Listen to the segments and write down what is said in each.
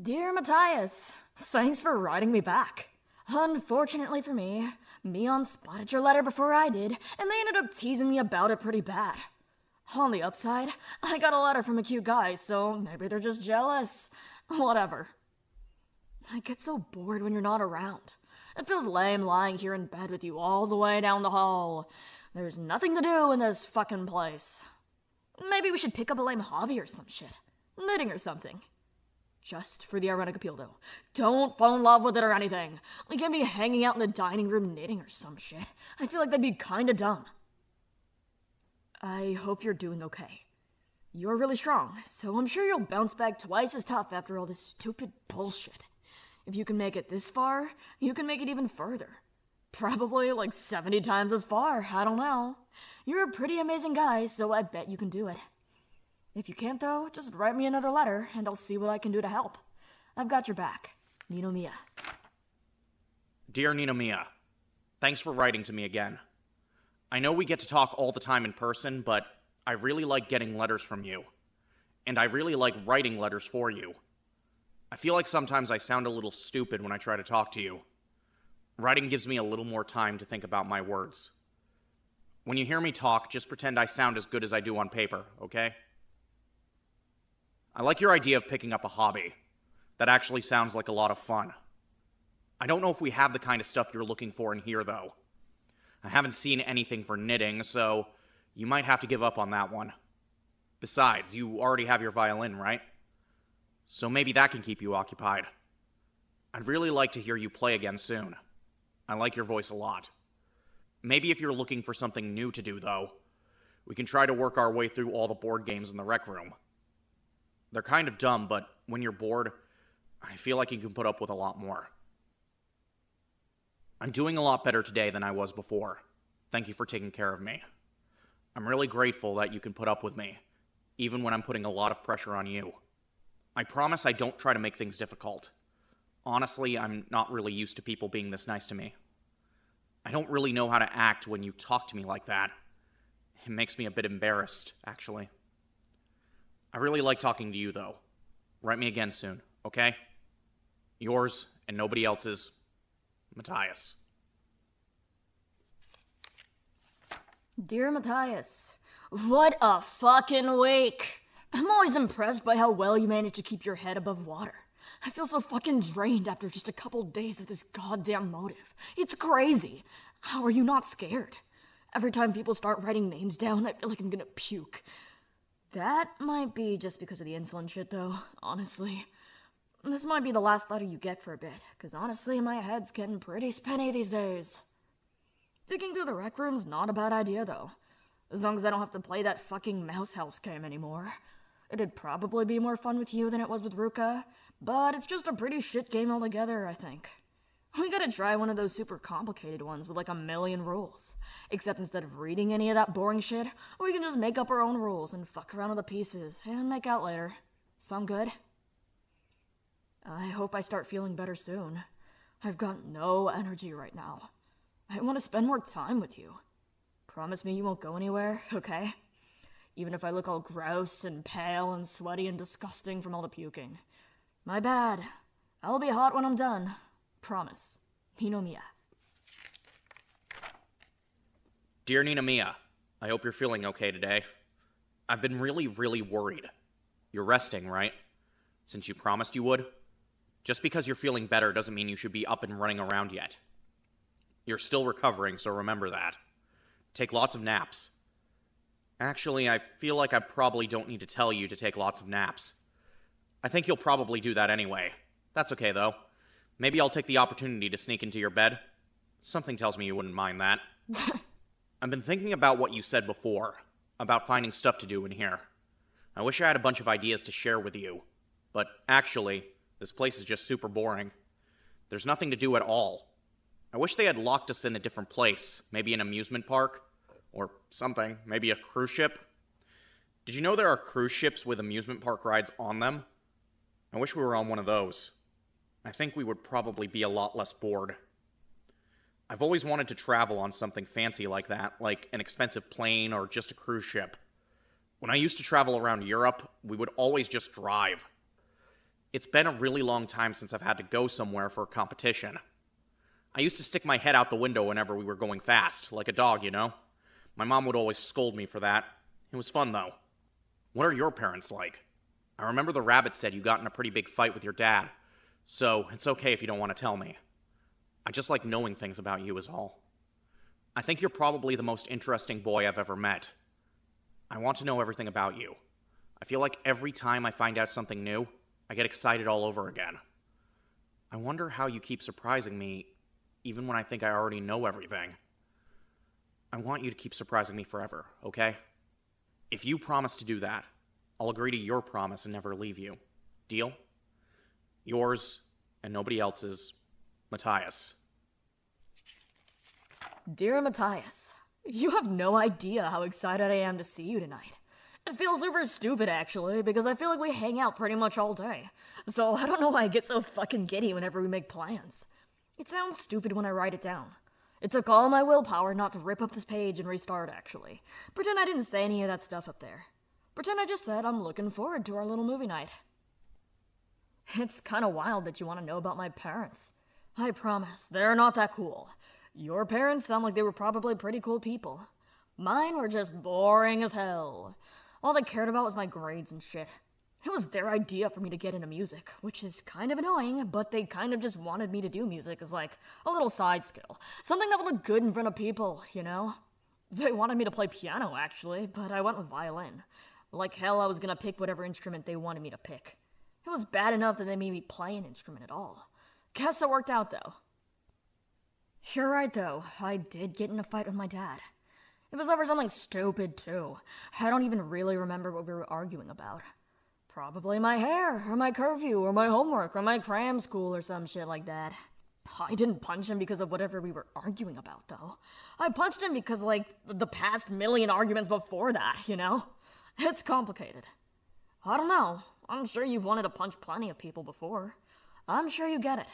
Dear Matthias, thanks for writing me back. Unfortunately for me, Mion spotted your letter before I did, and they ended up teasing me about it pretty bad. On the upside, I got a letter from a cute guy, so maybe they're just jealous. Whatever. I get so bored when you're not around. It feels lame lying here in bed with you all the way down the hall. There's nothing to do in this fucking place. Maybe we should pick up a lame hobby or some shit. Knitting or something. Just for the ironic appeal, though. Don't fall in love with it or anything. We can't be hanging out in the dining room knitting or some shit. I feel like that'd be kinda dumb. I hope you're doing okay. You're really strong, so I'm sure you'll bounce back twice as tough after all this stupid bullshit. If you can make it this far, you can make it even further. Probably like 70 times as far, I don't know. You're a pretty amazing guy, so I bet you can do it. If you can't, though, just write me another letter, and I'll see what I can do to help. I've got your back. Ninomiya. Dear Ninomiya, thanks for writing to me again. I know we get to talk all the time in person, but I really like getting letters from you. And I really like writing letters for you. I feel like sometimes I sound a little stupid when I try to talk to you. Writing gives me a little more time to think about my words. When you hear me talk, just pretend I sound as good as I do on paper, okay? I like your idea of picking up a hobby. That actually sounds like a lot of fun. I don't know if we have the kind of stuff you're looking for in here, though. I haven't seen anything for knitting, so you might have to give up on that one. Besides, you already have your violin, right? So maybe that can keep you occupied. I'd really like to hear you play again soon. I like your voice a lot. Maybe if you're looking for something new to do, though, we can try to work our way through all the board games in the rec room. They're kind of dumb, but when you're bored, I feel like you can put up with a lot more. I'm doing a lot better today than I was before. Thank you for taking care of me. I'm really grateful that you can put up with me, even when I'm putting a lot of pressure on you. I promise I don't try to make things difficult. Honestly, I'm not really used to people being this nice to me. I don't really know how to act when you talk to me like that. It makes me a bit embarrassed, actually. I really like talking to you, though. Write me again soon, okay? Yours, and nobody else's, Matthias. Dear Matthias, what a fucking week! I'm always impressed by how well you manage to keep your head above water. I feel so fucking drained after just a couple days of this goddamn motive. It's crazy. How are you not scared? Every time people start writing names down, I feel like I'm gonna puke. That might be just because of the insulin shit, though, honestly. This might be the last letter you get for a bit, because honestly, my head's getting pretty spinny these days. Digging through the rec room's not a bad idea, though. As long as I don't have to play that fucking mouse house game anymore. It'd probably be more fun with you than it was with Ruka, but it's just a pretty shit game altogether, I think. We gotta try one of those super complicated ones with like 1,000,000 rules. Except instead of reading any of that boring shit, we can just make up our own rules and fuck around with the pieces and make out later. Sound good? I hope I start feeling better soon. I've got no energy right now. I want to spend more time with you. Promise me you won't go anywhere, okay? Even if I look all gross and pale and sweaty and disgusting from all the puking. My bad. I'll be hot when I'm done. Promise. Ninomiya. Dear Ninomiya, I hope you're feeling okay today. I've been really worried. You're resting, right? Since you promised you would? Just because you're feeling better doesn't mean you should be up and running around yet. You're still recovering, so remember that. Take lots of naps. Actually, I feel like I probably don't need to tell you to take lots of naps. I think you'll probably do that anyway. That's okay, though. Maybe I'll take the opportunity to sneak into your bed. Something tells me you wouldn't mind that. I've been thinking about what you said before, about finding stuff to do in here. I wish I had a bunch of ideas to share with you. But actually, this place is just super boring. There's nothing to do at all. I wish they had locked us in a different place, maybe an amusement park, or something, maybe a cruise ship. Did you know there are cruise ships with amusement park rides on them? I wish we were on one of those. I think we would probably be a lot less bored. I've always wanted to travel on something fancy like that, like an expensive plane or just a cruise ship. When I used to travel around Europe, we would always just drive. It's been a really long time since I've had to go somewhere for a competition. I used to stick my head out the window whenever we were going fast, like a dog, you know? My mom would always scold me for that. It was fun, though. What are your parents like? I remember the rabbit said you got in a pretty big fight with your dad, so it's okay if you don't want to tell me. I just like knowing things about you is all. I think you're probably the most interesting boy I've ever met. I want to know everything about you. I feel like every time I find out something new, I get excited all over again. I wonder how you keep surprising me, even when I think I already know everything. I want you to keep surprising me forever, okay? If you promise to do that, I'll agree to your promise and never leave you. Deal? Yours, and nobody else's, Matthias. Dear Matthias, you have no idea how excited I am to see you tonight. It feels super stupid, actually, because I feel like we hang out pretty much all day. So I don't know why I get so fucking giddy whenever we make plans. It sounds stupid when I write it down. It took all my willpower not to rip up this page and restart, actually. Pretend I didn't say any of that stuff up there. Pretend I just said I'm looking forward to our little movie night. It's kinda wild that you want to know about my parents. I promise, they're not that cool. Your parents sound like they were probably pretty cool people. Mine were just boring as hell. All they cared about was my grades and shit. It was their idea for me to get into music, which is kind of annoying, but they kind of just wanted me to do music as like a little side skill. Something that would look good in front of people, you know? They wanted me to play piano, actually, but I went with violin. Like hell, I was gonna pick whatever instrument they wanted me to pick. It was bad enough that they made me play an instrument at all. Guess it worked out, though. You're right, though. I did get in a fight with my dad. It was over something stupid, too. I don't even really remember what we were arguing about. Probably my hair, or my curfew, or my homework, or my cram school, or some shit like that. I didn't punch him because of whatever we were arguing about, though. I punched him because, like, the past million arguments before that, you know? It's complicated. I don't know. I'm sure you've wanted to punch plenty of people before. I'm sure you get it.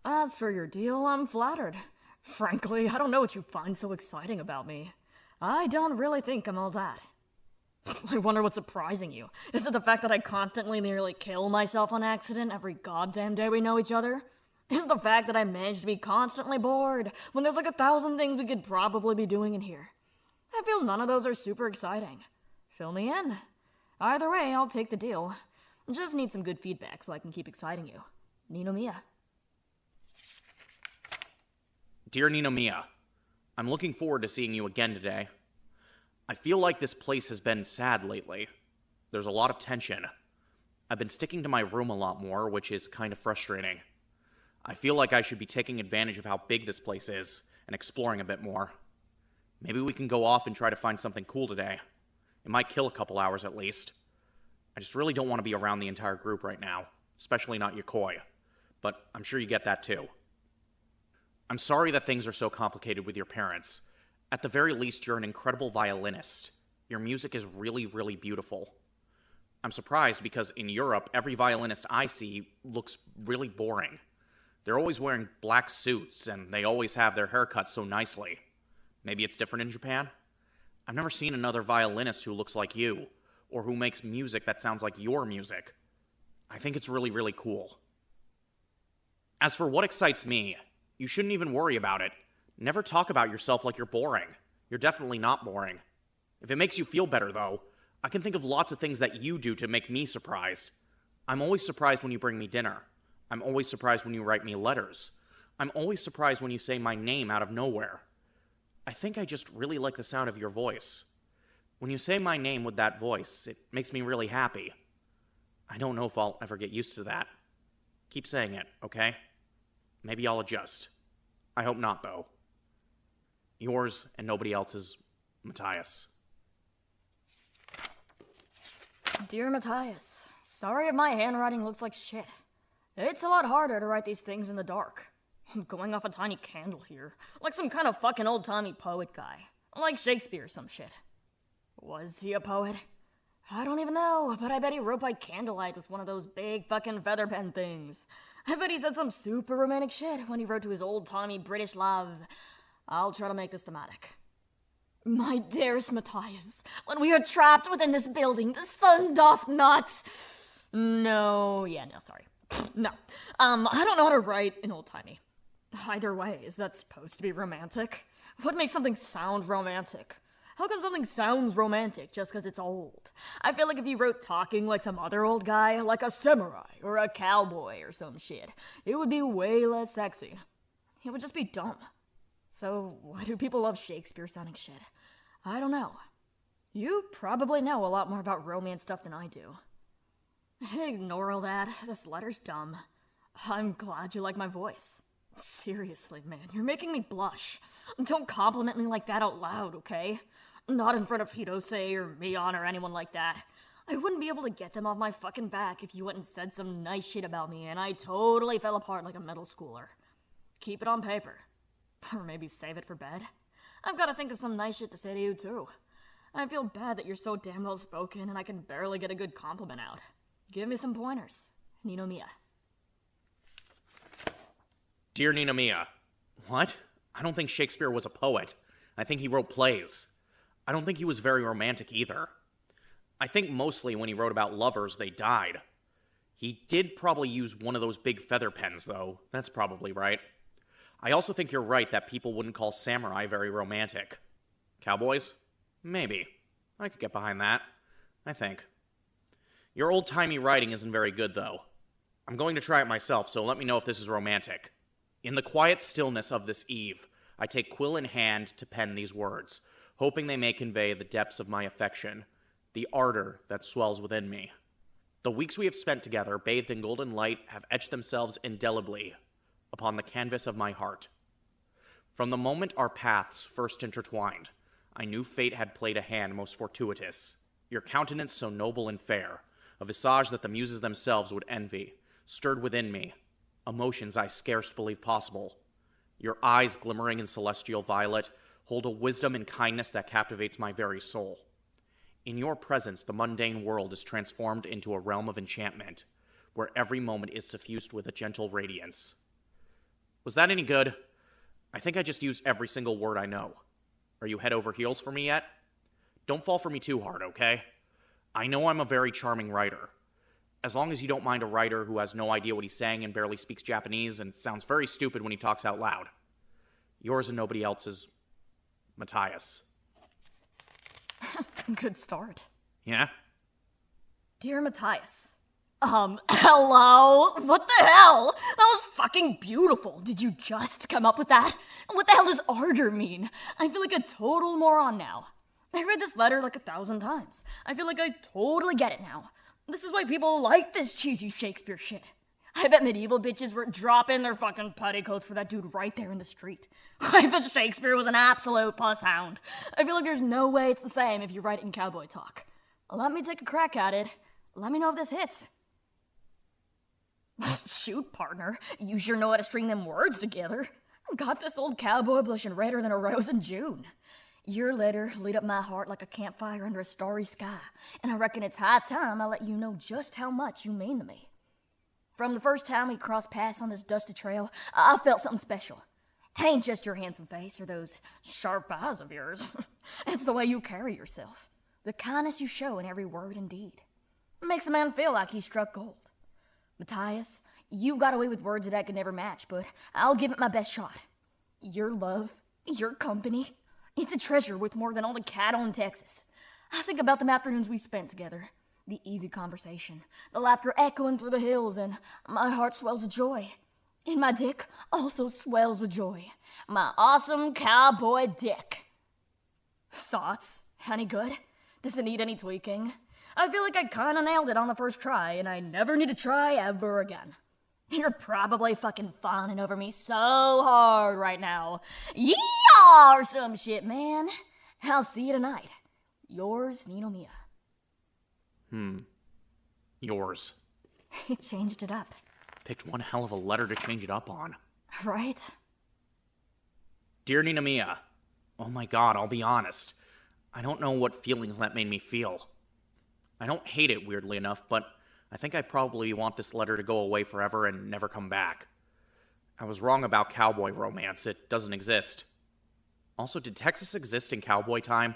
As for your deal, I'm flattered. Frankly, I don't know what you find so exciting about me. I don't really think I'm all that. I wonder what's surprising you. Is it the fact that I constantly nearly kill myself on accident every goddamn day we know each other? Is it the fact that I manage to be constantly bored when there's like 1,000 things we could probably be doing in here? I feel none of those are super exciting. Fill me in. Either way, I'll take the deal. Just need some good feedback so I can keep exciting you. Ninomiya. Dear Ninomiya, I'm looking forward to seeing you again today. I feel like this place has been sad lately. There's a lot of tension. I've been sticking to my room a lot more, which is kind of frustrating. I feel like I should be taking advantage of how big this place is and exploring a bit more. Maybe we can go off and try to find something cool today. It might kill a couple hours at least. I just really don't want to be around the entire group right now, especially not Yokoi. But I'm sure you get that too. I'm sorry that things are so complicated with your parents. At the very least, you're an incredible violinist. Your music is really, really beautiful. I'm surprised because in Europe, every violinist I see looks really boring. They're always wearing black suits, and they always have their hair cut so nicely. Maybe it's different in Japan? I've never seen another violinist who looks like you, or who makes music that sounds like your music. I think it's really, really cool. As for what excites me, you shouldn't even worry about it. Never talk about yourself like you're boring. You're definitely not boring. If it makes you feel better, though, I can think of lots of things that you do to make me surprised. I'm always surprised when you bring me dinner. I'm always surprised when you write me letters. I'm always surprised when you say my name out of nowhere. I think I just really like the sound of your voice. When you say my name with that voice, it makes me really happy. I don't know if I'll ever get used to that. Keep saying it, okay? Maybe I'll adjust. I hope not, though. Yours and nobody else's, Matthias. Dear Matthias, sorry if my handwriting looks like shit. It's a lot harder to write these things in the dark. I'm going off a tiny candle here, like some kind of fucking old-timey poet guy. Like Shakespeare or some shit. Was he a poet? I don't even know, but I bet he wrote by candlelight with one of those big fucking feather pen things. I bet he said some super romantic shit when he wrote to his old-timey British love. I'll try to make this thematic. My dearest Matthias, when we are trapped within this building, the sun doth not... No, sorry. No. I don't know how to write in old-timey. Either way, is that supposed to be romantic? What makes something sound romantic? How come something sounds romantic just because it's old? I feel like if you wrote talking like some other old guy, like a samurai or a cowboy or some shit, it would be way less sexy. It would just be dumb. So why do people love Shakespeare sounding shit? I don't know. You probably know a lot more about romance stuff than I do. Ignore all that. This letter's dumb. I'm glad you like my voice. Seriously, man, you're making me blush. Don't compliment me like that out loud, okay? Not in front of Hirose or Mion or anyone like that. I wouldn't be able to get them off my fucking back if you went and said some nice shit about me and I totally fell apart like a middle schooler. Keep it on paper. Or maybe save it for bed. I've got to think of some nice shit to say to you, too. I feel bad that you're so damn well spoken and I can barely get a good compliment out. Give me some pointers. Ninomiya. Dear Ninomiya. What? I don't think Shakespeare was a poet. I think he wrote plays. I don't think he was very romantic either. I think mostly when he wrote about lovers, they died. He did probably use one of those big feather pens, though. That's probably right. I also think you're right that people wouldn't call samurai very romantic. Cowboys? Maybe. I could get behind that. I think. Your old-timey writing isn't very good, though. I'm going to try it myself, so let me know if this is romantic. In the quiet stillness of this eve, I take quill in hand to pen these words, hoping they may convey the depths of my affection, the ardor that swells within me. The weeks we have spent together, bathed in golden light, have etched themselves indelibly upon the canvas of my heart. From the moment our paths first intertwined, I knew fate had played a hand most fortuitous. Your countenance so noble and fair, a visage that the muses themselves would envy, stirred within me emotions I scarce believed possible. Your eyes, glimmering in celestial violet, hold a wisdom and kindness that captivates my very soul. In your presence, the mundane world is transformed into a realm of enchantment, where every moment is suffused with a gentle radiance. Was that any good? I think I just used every single word I know. Are you head over heels for me yet? Don't fall for me too hard, okay? I know I'm a very charming writer. As long as you don't mind a writer who has no idea what he's saying and barely speaks Japanese and sounds very stupid when he talks out loud. Yours and nobody else's, Matthias. Good start. Yeah? Dear Matthias. Hello? What the hell? That was fucking beautiful. Did you just come up with that? What the hell does ardor mean? I feel like a total moron now. I read this letter like 1,000 times. I feel like I totally get it now. This is why people like this cheesy Shakespeare shit. I bet medieval bitches were dropping their fucking petticoats for that dude right there in the street. I bet Shakespeare was an absolute puss hound. I feel like there's no way it's the same if you write it in cowboy talk. Let me take a crack at it. Let me know if this hits. Shoot, partner. You sure know how to string them words together. Got this old cowboy blushing redder than a rose in June. Your letter lit up my heart like a campfire under a starry sky, and I reckon it's high time I let you know just how much you mean to me. From the first time we crossed paths on this dusty trail, I felt something special. Ain't just your handsome face or those sharp eyes of yours. It's the way you carry yourself. The kindness you show in every word and deed. It makes a man feel like he struck gold. Matthias, you got away with words that I could never match, but I'll give it my best shot. Your love, your company, it's a treasure worth more than all the cattle in Texas. I think about them afternoons we spent together. The easy conversation, the laughter echoing through the hills, and my heart swells with joy. And my dick also swells with joy. My awesome cowboy dick. Thoughts? Any good? Does it need any tweaking? I feel like I kinda nailed it on the first try, and I never need to try ever again. You're probably fucking fawning over me so hard right now. Yeehaw or some shit, man. I'll see you tonight. Yours, Ninomiya. Yours. He changed it up. Picked one hell of a letter to change it up on. Right? Dear Ninomiya. Oh my god, I'll be honest. I don't know what feelings that made me feel. I don't hate it, weirdly enough, but I think I probably want this letter to go away forever and never come back. I was wrong about cowboy romance. It doesn't exist. Also, did Texas exist in cowboy time?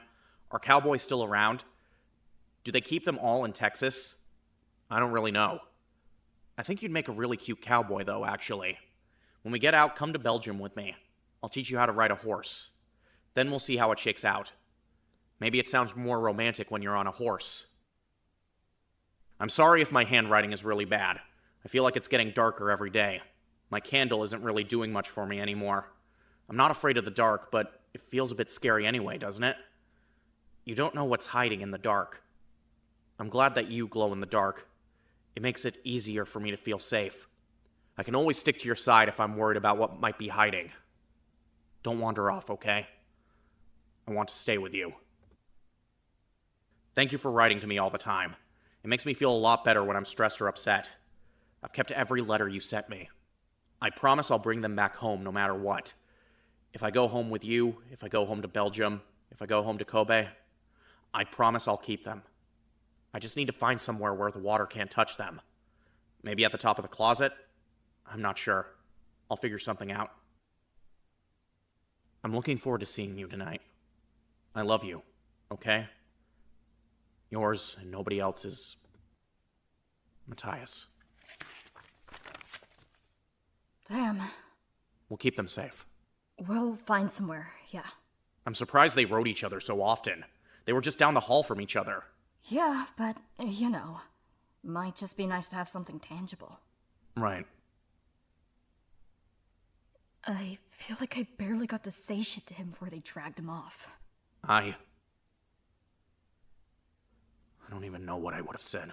Are cowboys still around? Do they keep them all in Texas? I don't really know. I think you'd make a really cute cowboy, though, actually. When we get out, come to Belgium with me. I'll teach you how to ride a horse. Then we'll see how it shakes out. Maybe it sounds more romantic when you're on a horse. I'm sorry if my handwriting is really bad. I feel like it's getting darker every day. My candle isn't really doing much for me anymore. I'm not afraid of the dark, but it feels a bit scary anyway, doesn't it? You don't know what's hiding in the dark. I'm glad that you glow in the dark. It makes it easier for me to feel safe. I can always stick to your side if I'm worried about what might be hiding. Don't wander off, okay? I want to stay with you. Thank you for writing to me all the time. It makes me feel a lot better when I'm stressed or upset. I've kept every letter you sent me. I promise I'll bring them back home no matter what. If I go home with you, if I go home to Belgium, if I go home to Kobe, I promise I'll keep them. I just need to find somewhere where the water can't touch them. Maybe at the top of the closet? I'm not sure. I'll figure something out. I'm looking forward to seeing you tonight. I love you, okay? Yours and nobody else's, Matthias. Damn. We'll keep them safe. We'll find somewhere, yeah. I'm surprised they wrote each other so often. They were just down the hall from each other. Yeah, but, might just be nice to have something tangible. Right. I feel like I barely got to say shit to him before they dragged him off. I don't even know what I would have said.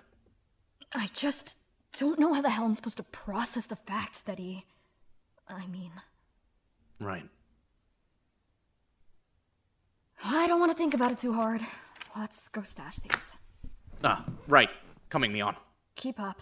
I just don't know how the hell I'm supposed to process the fact that Right. I don't want to think about it too hard. Let's go stash these. Right. Coming, Mion. Keep up.